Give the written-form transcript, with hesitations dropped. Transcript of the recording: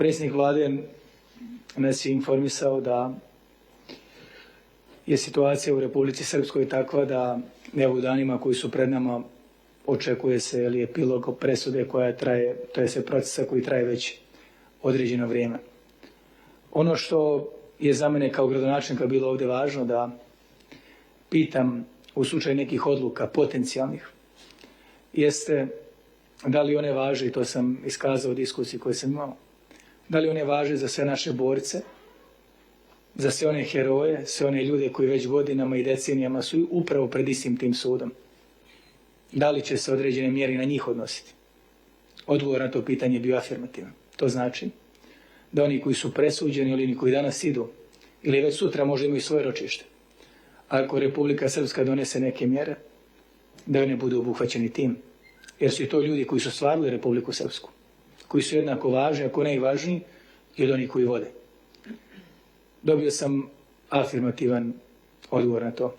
Predsjednik vlade nas je informisao da je situacija u Republici Srpskoj takva da u danima koji su pred nama očekuje se epilog presude koja traje, to je procesa koji traje već određeno vrijeme. Ono što je za mene kao gradonačelnika bilo ovdje važno da pitam u slučaju nekih odluka potencijalnih jeste da li one važe, i to sam iskazao u diskusiji koju sam imao, da li one važe za sve naše borce, za sve one heroje, sve one ljude koji već godinama i decenijama su upravo pred istim tim sudom. Da li će se određene mjere na njih odnositi? Odgovor na to pitanje je bio afirmativan. To znači da oni koji su presuđeni ili oni koji danas idu ili već sutra možda imaju svoje ročište, ako Republika Srpska donese neke mjere, da one budu obuhvaćeni tim. Jer su i to ljudi koji su stvarili Republiku Srpsku, koji su jednako važni, ako ne i važniji, i od onih koji vode. Dobio sam afirmativan odgovor na to.